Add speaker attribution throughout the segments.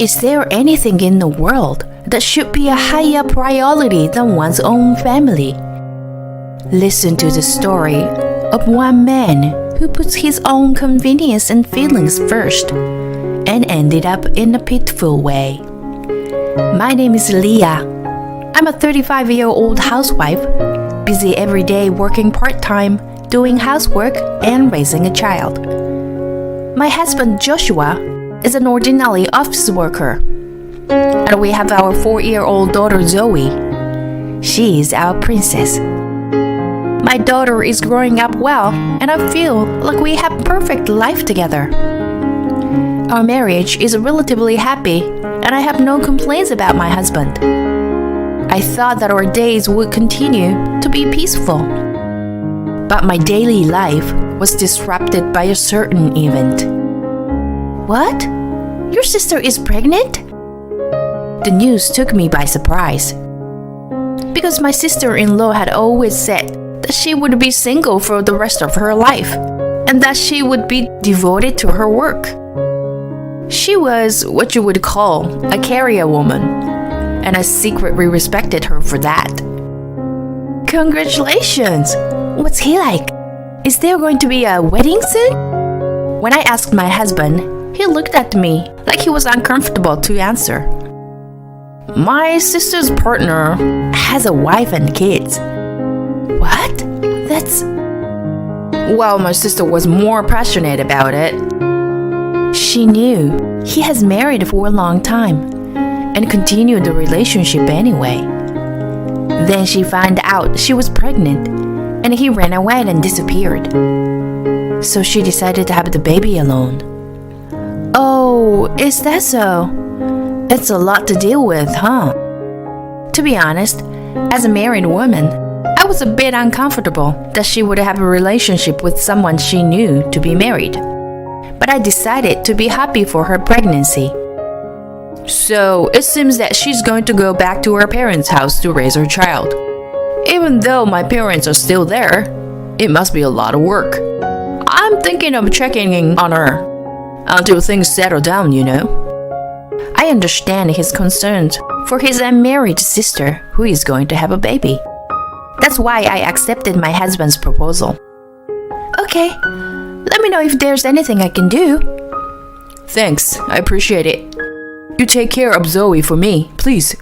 Speaker 1: Is there anything in the world that should be a higher priority than one's own family? Listen to the story of one man who puts his own convenience and feelings first and ended up in a pitiful way. My name is Leah. I'm a 35-year-old housewife, busy every day working part-time, doing housework, and raising a child. My husband Joshua is an ordinary office worker, and we have our 4-year-old daughter Zoe. She is our princess. My daughter is growing up well, and I feel like we have perfect life together. Our marriage is relatively happy, and I have no complaints about my husband. I thought that our days would continue to be peaceful. But my daily life was disrupted by a certain event. What? Your sister is pregnant? The news took me by surprise. Because my sister-in-law had always said that she would be single for the rest of her life, and that she would be devoted to her work. She was what you would call a career woman, and I secretly respected her for that. Congratulations! What's he like? Is there going to be a wedding soon? When I asked my husband, he looked at me like he was uncomfortable to answer. My sister's partner has a wife and kids. What? Well, my sister was more passionate about it. She knew he has married for a long time and continued the relationship anyway. Then she found out she was pregnant, and he ran away and disappeared. So she decided to have the baby alone. Oh, is that so? It's a lot to deal with, huh? To be honest, as a married woman, I was a bit uncomfortable that she would have a relationship with someone she knew to be married. But I decided to be happy for her pregnancy. So it seems that she's going to go back to her parents' house to raise her child. Even though my parents are still there, it must be a lot of work. I'm thinking of checking in on her until things settle down, you know. I understand his concerns for his unmarried sister who is going to have a baby. That's why I accepted my husband's proposal. Okay, let me know if there's anything I can do. Thanks, I appreciate it. You take care of Zoe for me, please.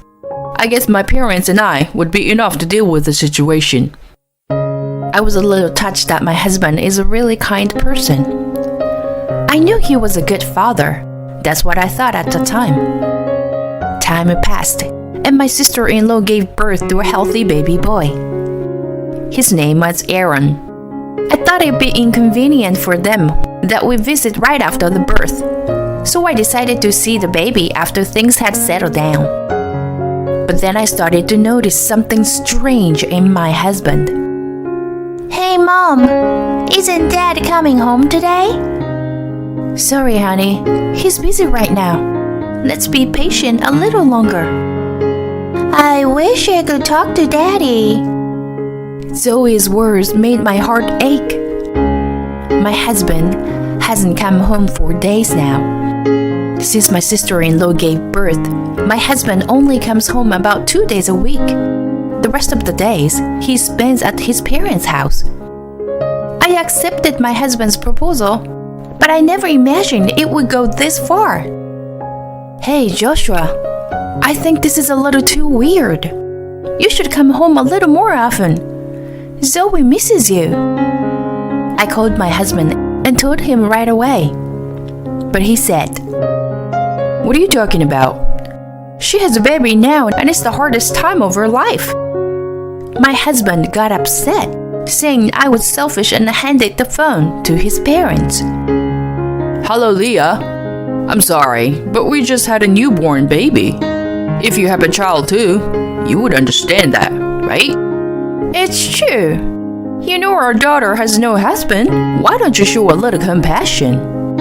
Speaker 1: I guess my parents and I would be enough to deal with the situation. I was a little touched that my husband is a really kind person. I knew he was a good father. That's what I thought at the time. Time passed, and my sister-in-law gave birth to a healthy baby boy. His name was Aaron. I thought it'd be inconvenient for them that we visit right after the birth, so I decided to see the baby after things had settled down. But then I started to notice something strange in my husband. Hey, Mom, isn't Dad coming home today? Sorry, honey, he's busy right now. Let's be patient a little longer. I wish I could talk to Daddy. Zoe's words made my heart ache. My husband hasn't come home for days now. Since my sister-in-law gave birth, my husband only comes home about 2 days a week. The rest of the days, he spends at his parents' house. I accepted my husband's proposal, but I never imagined it would go this far. Hey, Joshua, I think this is a little too weird. You should come home a little more often. Zoe misses you. I called my husband and told him right away. But he said, What are you talking about? She has a baby now and it's the hardest time of her life. My husband got upset, saying I was selfish and handed the phone to his parents. Hello, Leah. I'm sorry, but we just had a newborn baby. If you have a child too, you would understand that, right? It's true. You know our daughter has no husband. Why don't you show a little compassion?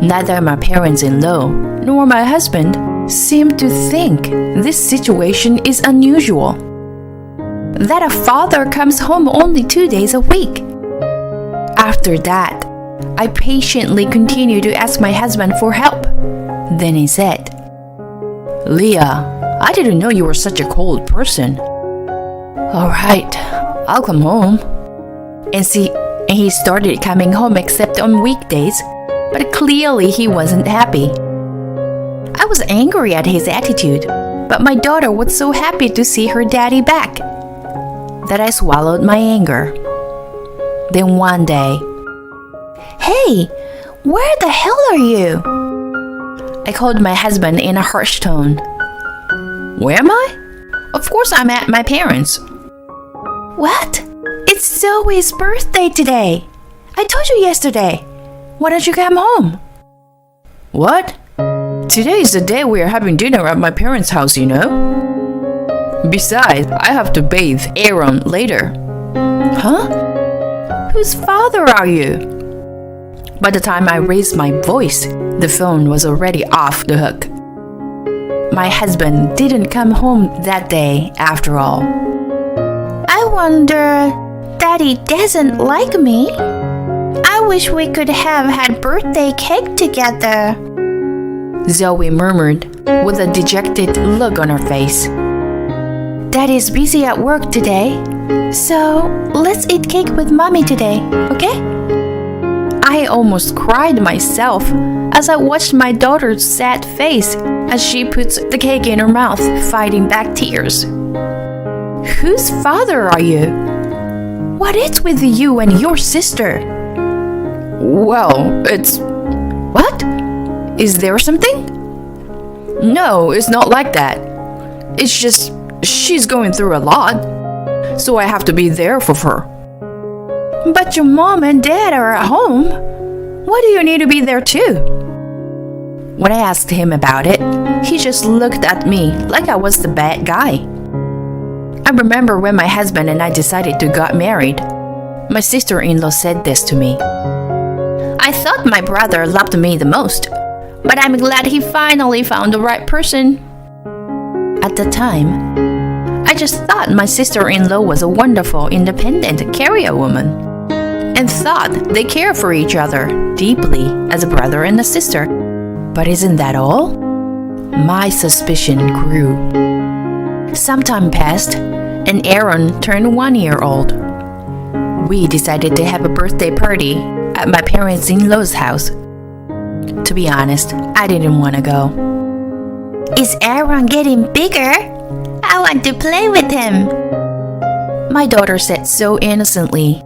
Speaker 1: Neither my parents-in-law nor my husband seem to think this situation is unusual. That a father comes home only 2 days a week. After that, I patiently continued to ask my husband for help. Then he said, Leah, I didn't know you were such a cold person. All right, I'll come home. And he started coming home except on weekdays, but clearly he wasn't happy. I was angry at his attitude, but my daughter was so happy to see her daddy back that I swallowed my anger. Then one day, "Hey, where the hell are you?" I called my husband in a harsh tone. "Where am I? Of course I'm at my parents'." "What? It's Zoe's birthday today. I told you yesterday. Why don't you come home?" "What? Today is the day we are having dinner at my parents' house, you know. Besides, I have to bathe Aaron later." "Huh? Whose father are you?" By the time I raised my voice, the phone was already off the hook. My husband didn't come home that day after all. "I wonder, Daddy doesn't like me. I wish we could have had birthday cake together," Zoe murmured with a dejected look on her face. "Daddy's busy at work today, so let's eat cake with Mommy today, okay?" I almost cried myself as I watched my daughter's sad face as she puts the cake in her mouth, fighting back tears. "Whose father are you? What is with you and your sister?" "Well, it's..." "What? Is there something?" "No, it's not like that. It's just she's going through a lot, so I have to be there for her." "But your mom and dad are at home. Why do you need to be there too?" When I asked him about it, he just looked at me like I was the bad guy. I remember when my husband and I decided to get married, my sister-in-law said this to me. "I thought my brother loved me the most, but I'm glad he finally found the right person." At the time, I just thought my sister-in-law was a wonderful, independent career woman, and thought they care for each other deeply as a brother and a sister. But isn't that all? My suspicion grew. Some time passed, and Aaron turned 1 year old. We decided to have a birthday party at my parents-in-law's house. To be honest, I didn't want to go. "Is Aaron getting bigger? I want to play with him," my daughter said so innocently.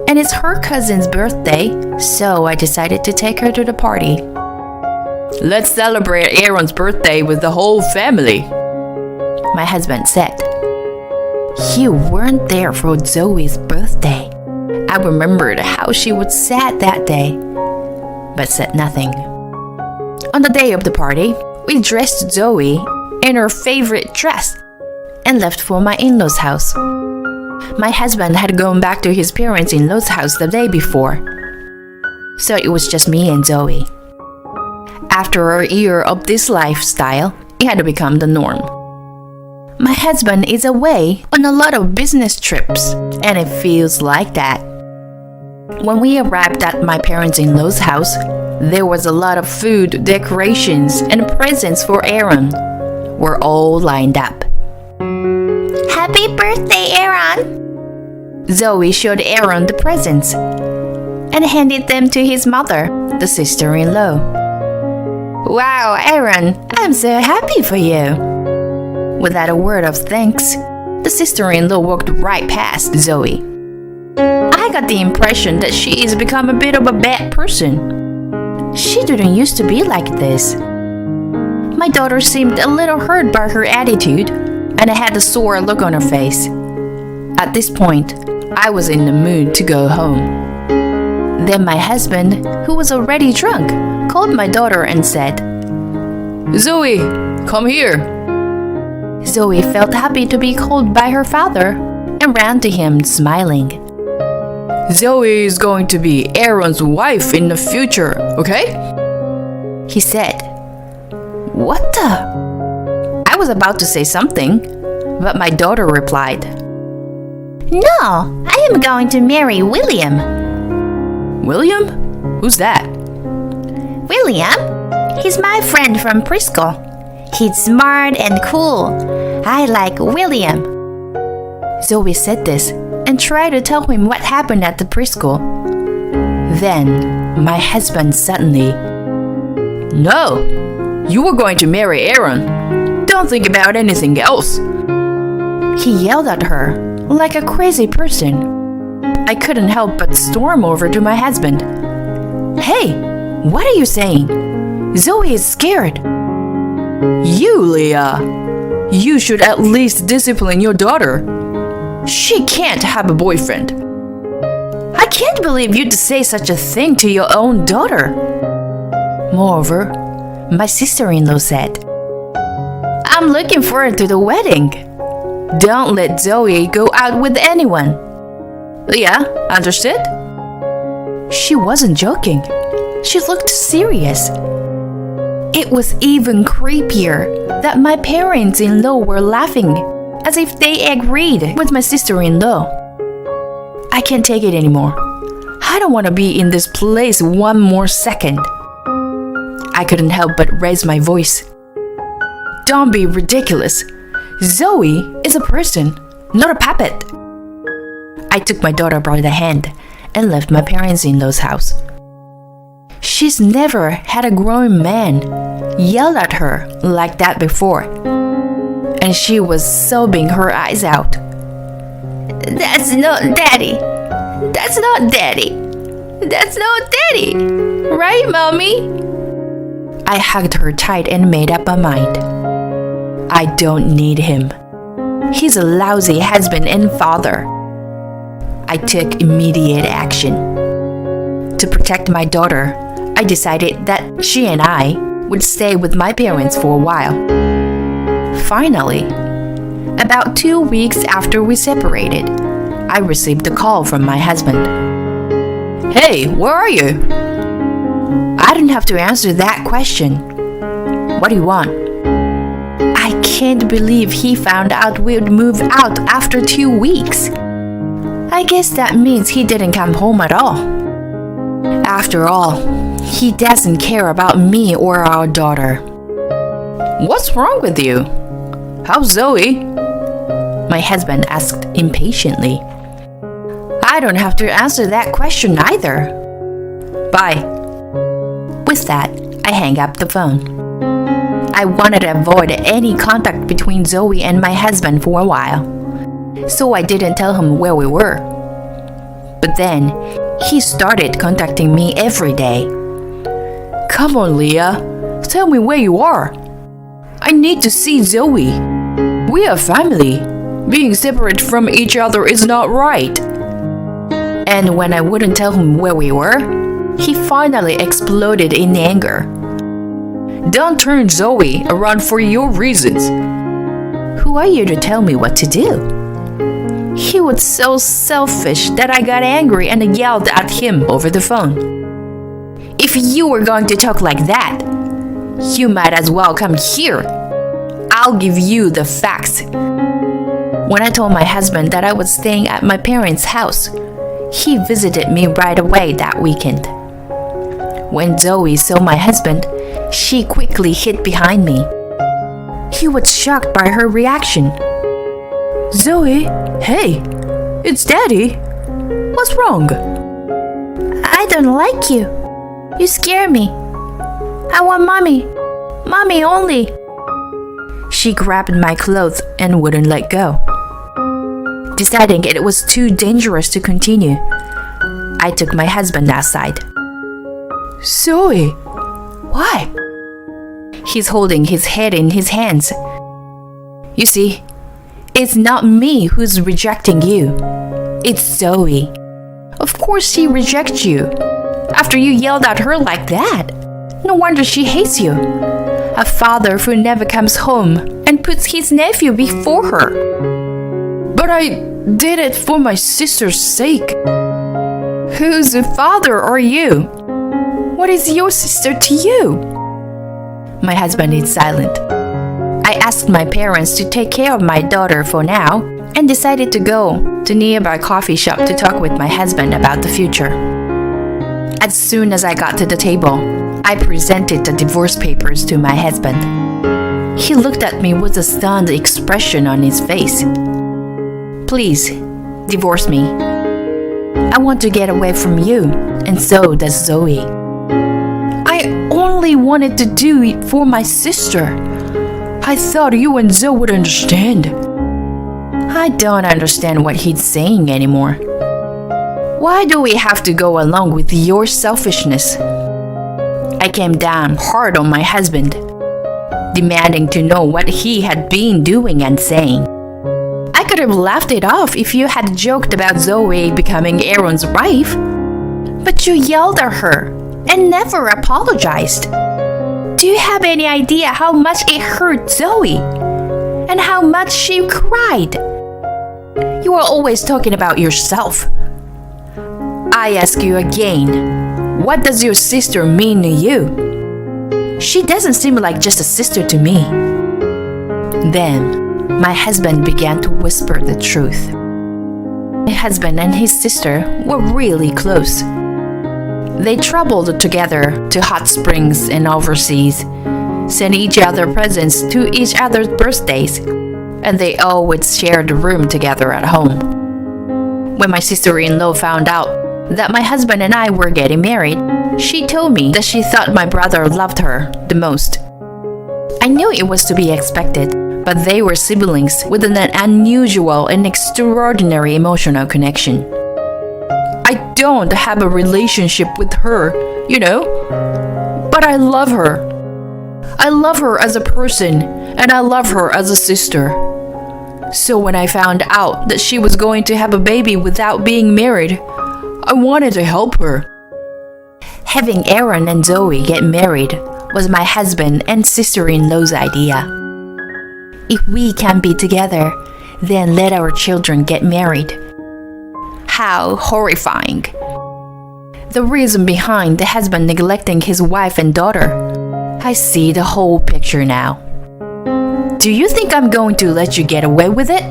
Speaker 1: And it's her cousin's birthday, so I decided to take her to the party. "Let's celebrate Aaron's birthday with the whole family," my husband said. You weren't there for Zoe's birthday. I remembered how she was sad that day, but said nothing. On the day of the party, we dressed Zoe in her favorite dress and left for my in-laws' house. My husband had gone back to his parents-in-law's house the day before, so it was just me and Zoe. After a year of this lifestyle, it had become the norm. My husband is away on a lot of business trips, and it feels like that. When we arrived at my parents-in-law's house, there was a lot of food, decorations, and presents for Aaron. We're all lined up. "Happy birthday, Aaron!" Zoe showed Aaron the presents and handed them to his mother, the sister-in-law. "Wow, Aaron, I'm so happy for you." Without a word of thanks, the sister-in-law walked right past Zoe. I got the impression that she has become a bit of a bad person. She didn't used to be like this. My daughter seemed a little hurt by her attitude, and I had a sore look on her face. At this point, I was in the mood to go home. Then my husband, who was already drunk, called my daughter and said, "Zoe, come here." Zoe felt happy to be called by her father and ran to him smiling. "Zoe is going to be Aaron's wife in the future, okay?" he said. "What the?" I was about to say something, but my daughter replied, "No, I am going to marry William." "William? Who's that?" "William? He's my friend from preschool. He's smart and cool. I like William. Zoe said this and tried to tell him what happened at the preschool. Then, my husband suddenly, "No, you were going to marry Aaron. Don't think about anything else." He yelled at her like a crazy person. I couldn't help but storm over to my husband. "Hey, what are you saying? Zoe is scared." "You, Leah, you should at least discipline your daughter. She can't have a boyfriend." "I can't believe you'd say such a thing to your own daughter." Moreover, my sister-in-law said, "I'm looking forward to the wedding. Don't let Zoe go out with anyone." "Yeah, understood?" She wasn't joking. She looked serious. It was even creepier that my parents-in-law were laughing as if they agreed with my sister-in-law. I can't take it anymore. I don't want to be in this place one more second. I couldn't help but raise my voice. "Don't be ridiculous. Zoe is a person, not a puppet." I took my daughter by the hand and left my parents-in-law's house. She's never had a grown man yell at her like that before, and she was sobbing her eyes out. "That's not Daddy. That's not Daddy. That's not Daddy. Right, Mommy?" I hugged her tight and made up my mind. I don't need him. He's a lousy husband and father. I took immediate action. To protect my daughter, I decided that she and I would stay with my parents for a while. Finally, about 2 weeks after we separated, I received a call from my husband. "Hey, where are you?" I didn't have to answer that question. "What do you want?" I can't believe he found out we'd move out after 2 weeks. I guess that means he didn't come home at all. After all, he doesn't care about me or our daughter. "What's wrong with you? How's Zoe?" My husband asked impatiently. I don't have to answer that question either. Bye. With that, I hang up the phone. I wanted to avoid any contact between Zoe and my husband for a while, so I didn't tell him where we were. But then, he started contacting me every day. "Come on, Leah. Tell me where you are. I need to see Zoe. We are family. Being separate from each other is not right." And when I wouldn't tell him where we were, he finally exploded in anger. "Don't turn Zoe around for your reasons. Who are you to tell me what to do?" He was so selfish that I got angry and yelled at him over the phone. "If you were going to talk like that, you might as well come here. I'll give you the facts." When I told my husband that I was staying at my parents' house, he visited me right away that weekend. When Zoe saw my husband, she quickly hid behind me. He was shocked by her reaction. "Zoe, hey, it's Daddy. What's wrong?" "I don't like you. You scare me. I want Mommy. Mommy only." She grabbed my clothes and wouldn't let go. Deciding it was too dangerous to continue, I took my husband outside. "Zoe, why?" He's holding his head in his hands. "You see, it's not me who's rejecting you. It's Zoe. Of course she rejects you. After you yelled at her like that. No wonder she hates you. A father who never comes home and puts his nephew before her." "But I did it for my sister's sake." "Whose father are you? What is your sister to you?" My husband is silent. I asked my parents to take care of my daughter for now and decided to go to a nearby coffee shop to talk with my husband about the future. As soon as I got to the table, I presented the divorce papers to my husband. He looked at me with a stunned expression on his face. Please, divorce me. I want to get away from you, and so does Zoe. I only wanted to do it for my sister. I thought you and Zoe would understand. I don't understand what he's saying anymore. Why do we have to go along with your selfishness? I came down hard on my husband, demanding to know what he had been doing and saying. I could have laughed it off if you had joked about Zoe becoming Aaron's wife, but you yelled at her and never apologized. Do you have any idea how much it hurt Zoe and how much she cried? You are always talking about yourself. I ask you again, what does your sister mean to you? She doesn't seem like just a sister to me. Then, my husband began to whisper the truth. My husband and his sister were really close. They traveled together to hot springs and overseas, sent each other presents to each other's birthdays, and they always shared a room together at home. When my sister-in-law found out that my husband and I were getting married, she told me that she thought my brother loved her the most. I knew it was to be expected, but they were siblings with an unusual and extraordinary emotional connection. I don't have a relationship with her, but I love her. I love her as a person, and I love her as a sister. So when I found out that she was going to have a baby without being married, I wanted to help her. Having Aaron and Zoe get married was my husband and sister-in-law's idea. If we can be together, then let our children get married. How horrifying. The reason behind the husband neglecting his wife and daughter. I see the whole picture now. Do you think I'm going to let you get away with it?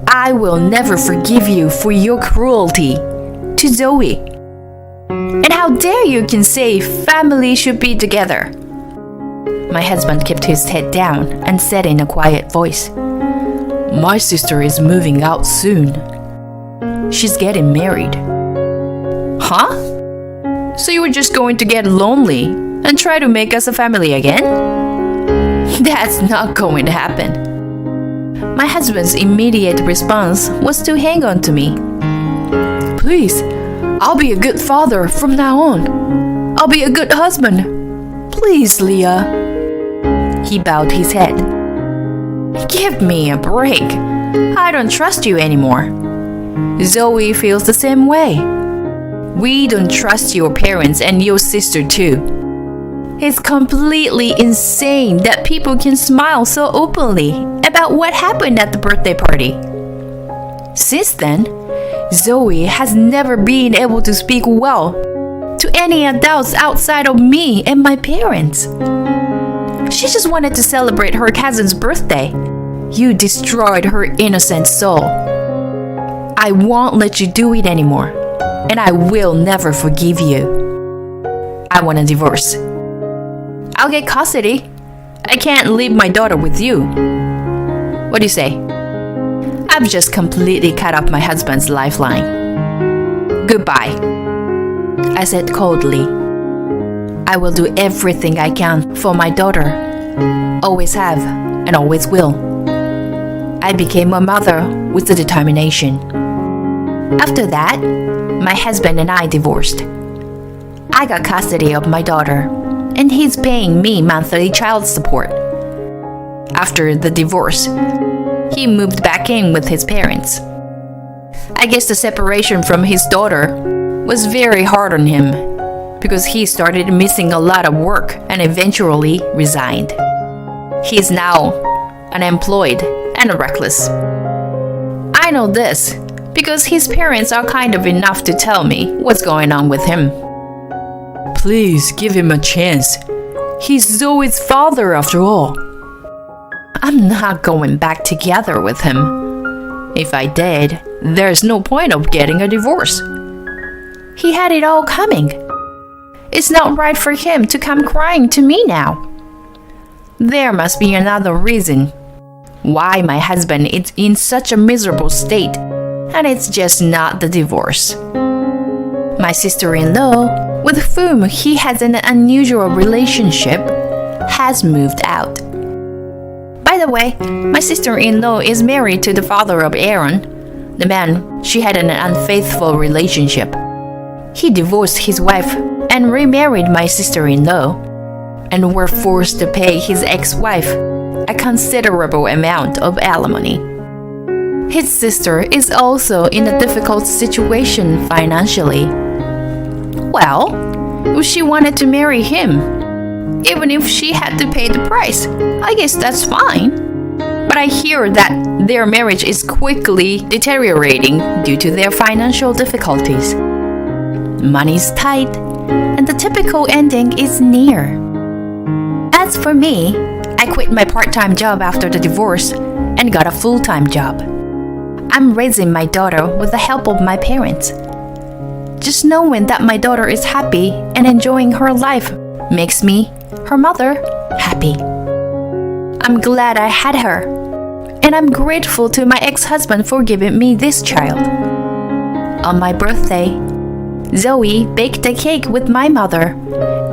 Speaker 1: I will never forgive you for your cruelty to Zoe. And how dare you can say family should be together? My husband kept his head down and said in a quiet voice, My sister is moving out soon. She's getting married. Huh? So you were just going to get lonely and try to make us a family again? That's not going to happen. My husband's immediate response was to hang on to me. Please, I'll be a good father from now on. I'll be a good husband. Please, Leah. He bowed his head. Give me a break. I don't trust you anymore. Zoe feels the same way. We don't trust your parents and your sister too. It's completely insane that people can smile so openly about what happened at the birthday party. Since then, Zoe has never been able to speak well to any adults outside of me and my parents. She just wanted to celebrate her cousin's birthday. You destroyed her innocent soul. I won't let you do it anymore, and I will never forgive you. I want a divorce. I'll get custody. I can't leave my daughter with you. What do you say? I've just completely cut off my husband's lifeline. Goodbye, I said coldly. I will do everything I can for my daughter. Always have and always will. I became a mother with the determination. After that, my husband and I divorced. I got custody of my daughter, and he's paying me monthly child support. After the divorce, he moved back in with his parents. I guess the separation from his daughter was very hard on him because he started missing a lot of work and eventually resigned. He is now unemployed and reckless. I know this because his parents are kind enough to tell me what's going on with him. Please give him a chance. He's Zoe's father after all. I'm not going back together with him. If I did, there's no point of getting a divorce. He had it all coming. It's not right for him to come crying to me now. There must be another reason why my husband is in such a miserable state, and it's just not the divorce. My sister-in-law, with whom he has an unusual relationship, has moved out. By the way, my sister-in-law is married to the father of Aaron, the man she had an unfaithful relationship. He divorced his wife and remarried my sister-in-law, and were forced to pay his ex-wife a considerable amount of alimony. His sister is also in a difficult situation financially. Well, if she wanted to marry him, even if she had to pay the price, I guess that's fine. But I hear that their marriage is quickly deteriorating due to their financial difficulties. Money's tight, and the typical ending is near. As for me, I quit my part-time job after the divorce and got a full-time job. I'm raising my daughter with the help of my parents. Just knowing that my daughter is happy and enjoying her life makes me, her mother, happy. I'm glad I had her, and I'm grateful to my ex-husband for giving me this child. On my birthday, Zoe baked a cake with my mother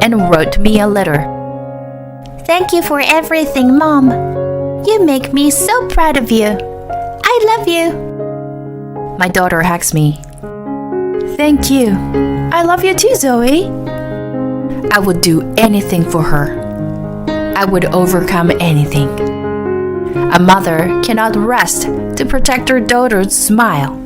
Speaker 1: and wrote me a letter. Thank you for everything, Mom. You make me so proud of you. I love you. My daughter hugs me. Thank you. I love you too, Zoe. I would do anything for her. I would overcome anything. A mother cannot rest to protect her daughter's smile.